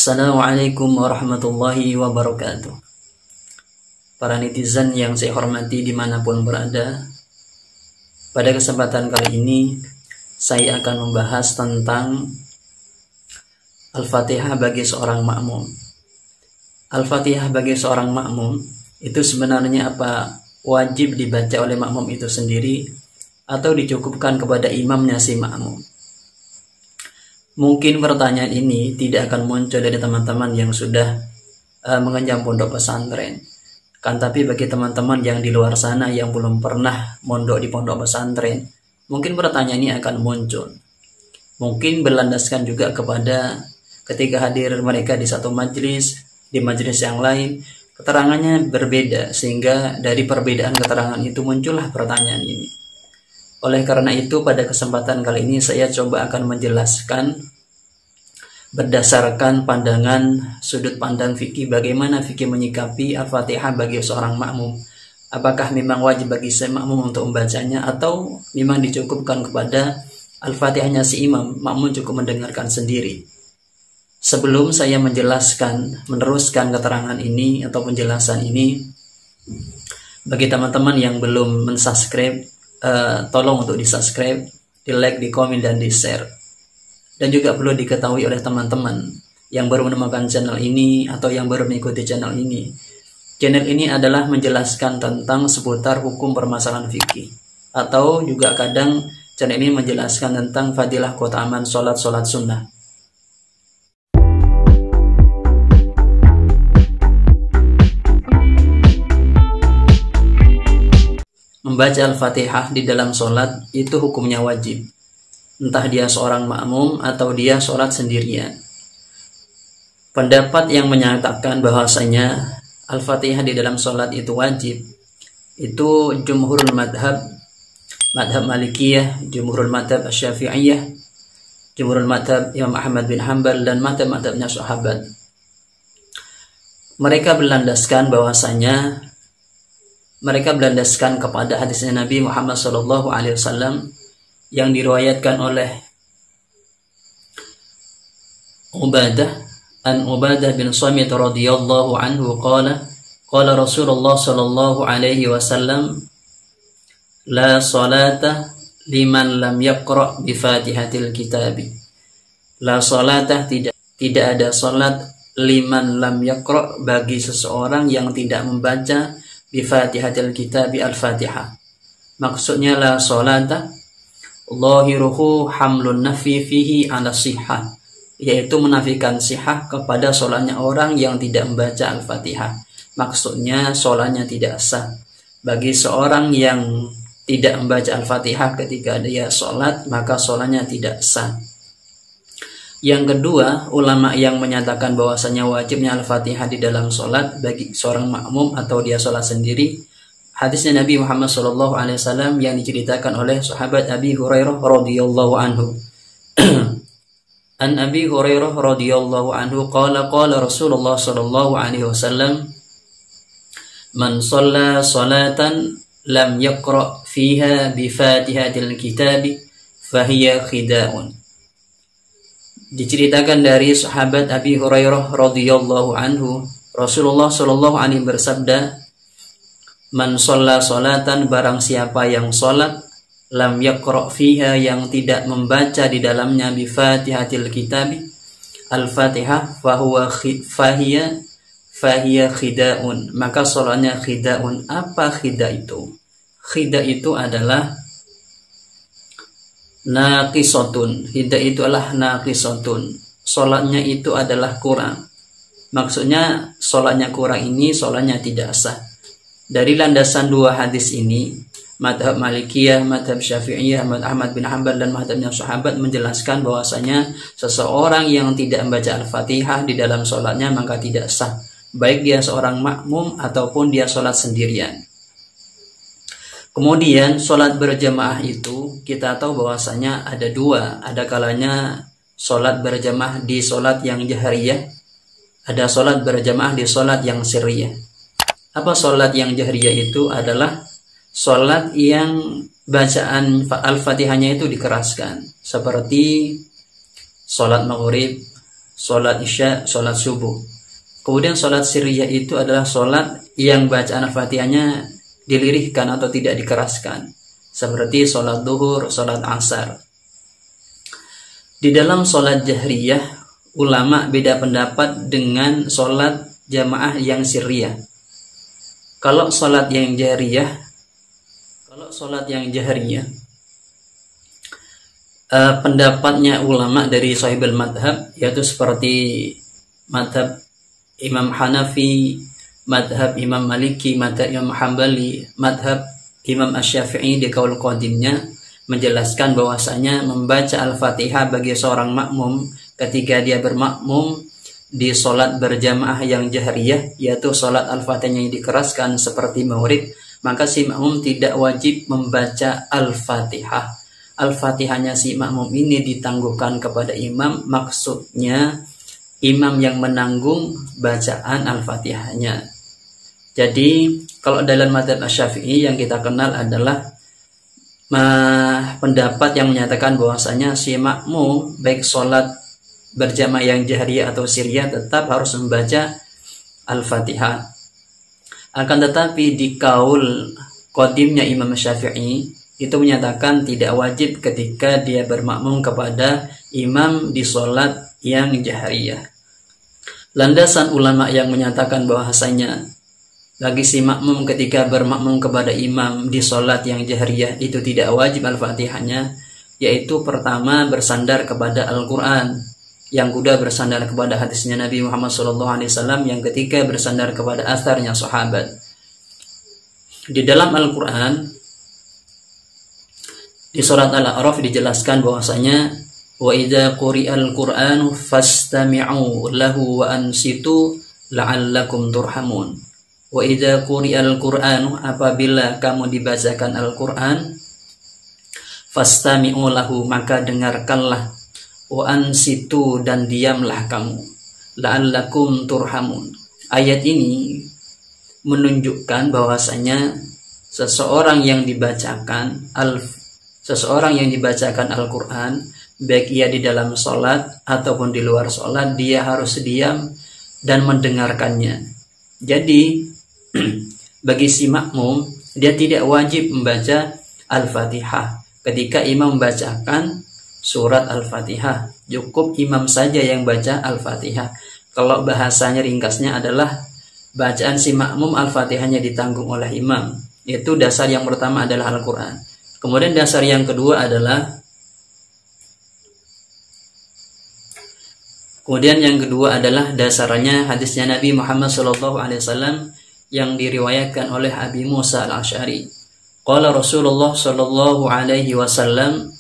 Assalamualaikum warahmatullahi wabarakatuh. Para netizen yang saya hormati dimanapun berada, pada kesempatan kali ini saya akan membahas tentang Al-Fatihah bagi seorang makmum. Al-Fatihah bagi seorang makmum itu sebenarnya apa wajib dibaca oleh makmum itu sendiri atau dicukupkan kepada imamnya si makmum? Mungkin pertanyaan ini tidak akan muncul dari teman-teman yang sudah mengenyam pondok pesantren. Kan tapi bagi teman-teman yang di luar sana yang belum pernah mondok di pondok pesantren, mungkin pertanyaan ini akan muncul. Mungkin berlandaskan juga kepada ketika hadir mereka di satu majelis, di majelis yang lain, keterangannya berbeda, sehingga dari perbedaan keterangan itu muncullah pertanyaan ini. Oleh karena itu, pada kesempatan kali ini saya coba akan menjelaskan berdasarkan pandangan sudut pandang fikih bagaimana fikih menyikapi Al-Fatihah bagi seorang makmum. Apakah memang wajib bagi si makmum untuk membacanya atau memang dicukupkan kepada Al-Fatihahnya si imam, makmum cukup mendengarkan sendiri. Sebelum saya menjelaskan, meneruskan keterangan ini atau penjelasan ini, bagi teman-teman yang belum mensubscribe, tolong untuk di subscribe, di like, di komen, dan di share. Dan juga perlu diketahui oleh teman-teman yang baru menemukan channel ini atau yang baru mengikuti channel ini. Channel ini adalah menjelaskan tentang seputar hukum permasalahan fikih, atau juga kadang channel ini menjelaskan tentang fadilah keutamaan sholat sunnah. Membaca Al-Fatihah di dalam sholat itu hukumnya wajib, entah dia seorang makmum atau dia sholat sendirian. Pendapat yang menyatakan bahwasanya Al-Fatihah di dalam sholat itu wajib, itu jumhurul madhab, madhab Malikiyah, jumhurul madhab Syafi'iyah, jumhurul madhab Imam Ahmad bin Hanbal, dan madhab-madhabnya sahabat. Mereka berlandaskan kepada hadisnya Nabi Muhammad SAW yang diriwayatkan oleh Ubadah bin Samit radhiyallahu anhu qala Rasulullah sallallahu alaihi wasallam la salata liman lam yaqra bi Fatihatil Kitabi. La salata, tidak ada salat, liman lam yaqra, bagi seseorang yang tidak membaca bi Fatihatil Kitabi, Al-Fatihah. Maksudnya la salata zahiruhu hamlun nafi fihi ala sihah, yaitu menafikan sihah kepada sholatnya orang yang tidak membaca Al-Fatihah. Maksudnya sholatnya tidak sah bagi seorang yang tidak membaca Al-Fatihah ketika dia sholat, maka sholatnya tidak sah. Yang kedua, ulama yang menyatakan bahwasanya wajibnya Al-Fatihah di dalam sholat bagi seorang makmum atau dia sholat sendiri, hadisnya Nabi Muhammad SAW yang diceritakan oleh sahabat Abi Hurairah radhiyallahu anhu. An Abi Hurairah radhiyallahu anhu qala Rasulullah sallallahu alaihi wasallam man shalla salatan lam yaqra fiha bi Fatihatil Kitabi fahiya khida'un. Diceritakan dari sahabat Abi Hurairah radhiyallahu anhu, Rasulullah sallallahu alaihi bersabda, man shalla salatan, barang siapa yang salat, lam yaqra fiha, yang tidak membaca di dalamnya bi Fatihatil Kitabi, Al-Fatihah, fahiya khida'un, maka salatnya khida'un. Apa khida' itu? Khida' itu adalah naqisatun. Khida' itu adalah naqisatun. Salatnya itu adalah kurang. Maksudnya salatnya kurang ini salatnya tidak sah. Dari landasan dua hadis ini, madhab Malikiyah, madhab Syafi'iyah, madhab Ahmad bin Hanbal, dan madhabnya sahabat menjelaskan bahwasanya seseorang yang tidak membaca Al-Fatihah di dalam sholatnya maka tidak sah, baik dia seorang makmum ataupun dia sholat sendirian. Kemudian sholat berjamaah itu kita tahu bahwasanya ada dua, ada kalanya sholat berjamaah di sholat yang jahriyah, ada sholat berjamaah di sholat yang sirriyah. Apa sholat yang jahriyah itu? Adalah sholat yang bacaan Al-Fatihahnya itu dikeraskan, seperti sholat maghrib, sholat isya, sholat subuh. Kemudian sholat sirriyah itu adalah sholat yang bacaan Al-Fatihahnya dilirihkan atau tidak dikeraskan, seperti sholat duhur, sholat asar. Di dalam sholat jahriyah, ulama beda pendapat dengan sholat jamaah yang sirriyah. Kalau sholat yang jahriyah, pendapatnya ulama dari sahibul madhab, yaitu seperti madhab Imam Hanafi, madhab Imam Maliki, madhab Imam Hambali, madhab Imam Asy-Syafi'i di qaul qadimnya menjelaskan bahwasanya membaca Al-Fatihah bagi seorang makmum ketika dia bermakmum di sholat berjamaah yang jahriyah, yaitu sholat Al-Fatihah yang dikeraskan seperti maghrib, maka si makmum tidak wajib membaca Al-Fatihah. Al-Fatihahnya si makmum ini ditangguhkan kepada imam, maksudnya imam yang menanggung bacaan Al-Fatihahnya. Jadi kalau dalam mazhab Asy-Syafi'i yang kita kenal adalah pendapat yang menyatakan bahwasanya si makmum baik sholat berjamaah yang jahriyah atau sirriyah tetap harus membaca Al-Fatihah. Akan tetapi di kaul qadimnya Imam Syafi'i itu menyatakan tidak wajib ketika dia bermakmum kepada imam di sholat yang jahriyah. Landasan ulama yang menyatakan bahwasanya bagi si makmum ketika bermakmum kepada imam di sholat yang jahriyah itu tidak wajib Al-Fatihahnya, yaitu pertama bersandar kepada Al-Quran, yang kedua bersandar kepada hadisnya Nabi Muhammad SAW, yang ketiga bersandar kepada asarnya sahabat. Di dalam Al-Quran, di surat Al-A'raf dijelaskan bahwasanya wa idza quri'al Qur'anu fastami'u lahu wa ansitu la'allakum turhamun. Wa idza quri'al Qur'anu, apabila kamu dibacakan Al-Qur'an, fastami'u lahu, maka dengarkanlah, wa ansitu, dan diamlah kamu, la'allakum turhamun. Ayat ini menunjukkan bahwasanya seseorang yang dibacakan Al-Quran, baik ia di dalam sholat ataupun di luar sholat, dia harus diam dan mendengarkannya. Jadi bagi si makmum, dia tidak wajib membaca Al-Fatihah ketika imam membacakan surat Al-Fatihah. Cukup imam saja yang baca Al-Fatihah. Kalau bahasanya ringkasnya adalah bacaan si makmum Al-Fatihahnya ditanggung oleh imam. Itu dasar yang pertama adalah Al-Quran. Kemudian dasar yang kedua adalah dasarnya hadisnya Nabi Muhammad SAW yang diriwayatkan oleh Abi Musa Al-Asy'ari. Qala Rasulullah sallallahu alaihi wasallam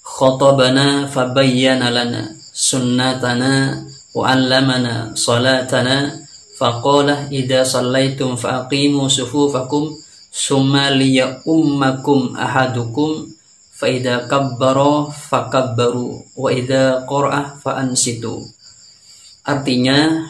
khatabana fabayyana lana sunnatana wa 'allamana salatana faqala idza shallaitum faqimu sufufakum summa liya ummakum ahadukum fa idza kabbara fakabbaru wa idza qara'a fa ansitu. Artinya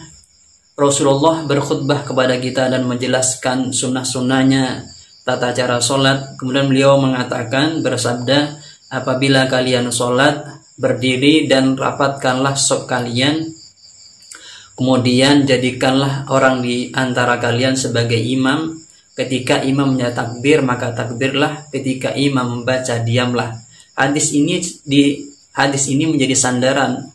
Rasulullah berkhutbah kepada kita dan menjelaskan sunnah-sunnahnya, tata cara sholat. Kemudian beliau mengatakan, bersabda, apabila kalian sholat, berdiri dan rapatkanlah shaf kalian, kemudian jadikanlah orang di antara kalian sebagai imam. Ketika imamnya takbir, maka takbirlah. Ketika imam membaca, diamlah. Hadis ini menjadi sandaran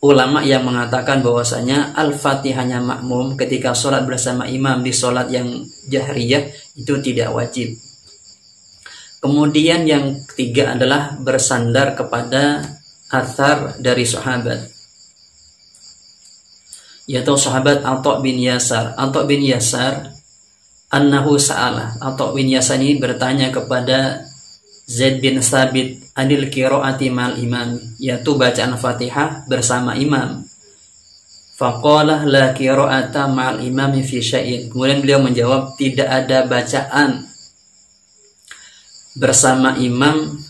ulama yang mengatakan bahwasanya Al-Fatihahnya makmum ketika sholat bersama imam di sholat yang jahriyah itu tidak wajib. Kemudian yang ketiga adalah bersandar kepada athar dari sahabat, yaitu sahabat Atha bin Yasar. Atha bin Yasar annahu sa'ala. Atha bin Yasar ini bertanya kepada Zaid bin Thabit anil qiraati mal imam, yaitu bacaan Fatihah bersama imam. Faqala la qiraata ma'al imami fi syai'in. Kemudian beliau menjawab, tidak ada bacaan bersama imam,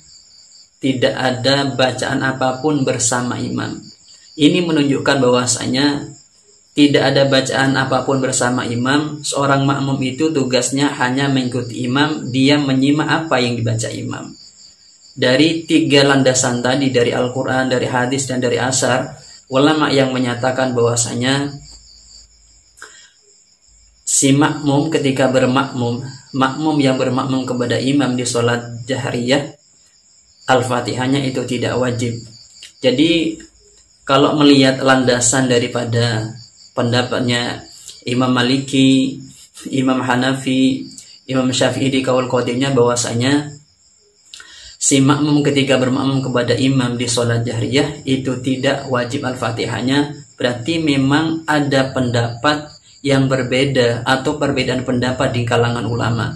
tidak ada bacaan apapun bersama imam. Ini menunjukkan bahwasanya tidak ada bacaan apapun bersama imam. Seorang makmum itu tugasnya hanya mengikuti imam, dia menyimak apa yang dibaca imam. Dari tiga landasan tadi, dari Al-Quran, dari hadis, dan dari asar, ulama yang menyatakan bahwasanya si makmum ketika bermakmum, makmum yang bermakmum kepada imam di sholat jahriyah, Al-Fatihahnya itu tidak wajib. Jadi kalau melihat landasan daripada pendapatnya Imam Maliki, Imam Hanafi, Imam Syafi'i di kaul qadirnya bahwasanya si makmum ketika bermakmum kepada imam di sholat jahriyah itu tidak wajib Al-Fatihahnya, berarti memang ada pendapat yang berbeda atau perbedaan pendapat di kalangan ulama.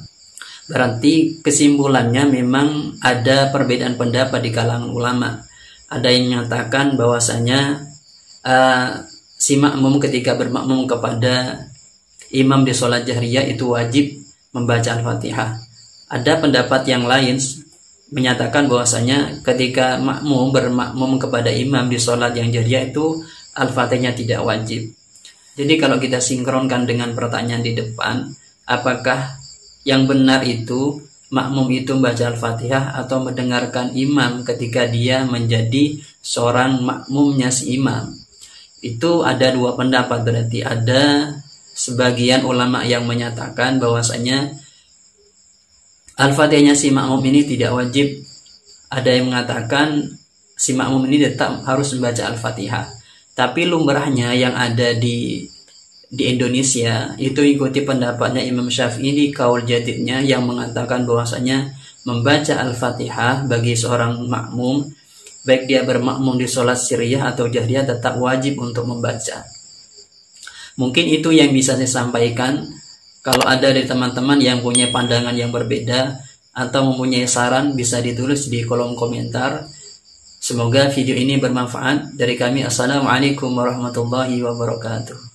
Berarti kesimpulannya memang ada perbedaan pendapat di kalangan ulama. Ada yang menyatakan bahwasanya si makmum ketika bermakmum kepada imam di sholat jahriyah itu wajib membaca Al-Fatihah. Ada pendapat yang lain menyatakan bahwasanya ketika makmum bermakmum kepada imam di sholat yang jahriyah itu Al-Fatihahnya tidak wajib. Jadi kalau kita sinkronkan dengan pertanyaan di depan, apakah yang benar itu makmum itu membaca Al-Fatihah atau mendengarkan imam ketika dia menjadi seorang makmumnya si imam? Itu ada dua pendapat. Berarti ada sebagian ulama yang menyatakan bahwasanya Al-Fatihahnya si makmum ini tidak wajib. Ada yang mengatakan si makmum ini tetap harus membaca Al-Fatihah. Tapi lumrahnya yang ada di Indonesia itu ikuti pendapatnya Imam Syafi'i di kaul jadidnya yang mengatakan bahwasanya membaca Al-Fatihah bagi seorang makmum, baik dia bermakmum di sholat sirriyah atau jahriyah, tetap wajib untuk membaca. Mungkin itu yang bisa saya sampaikan. Kalau ada dari teman-teman yang punya pandangan yang berbeda atau mempunyai saran, bisa ditulis di kolom komentar. Semoga video ini bermanfaat. Dari kami, assalamualaikum warahmatullahi wabarakatuh.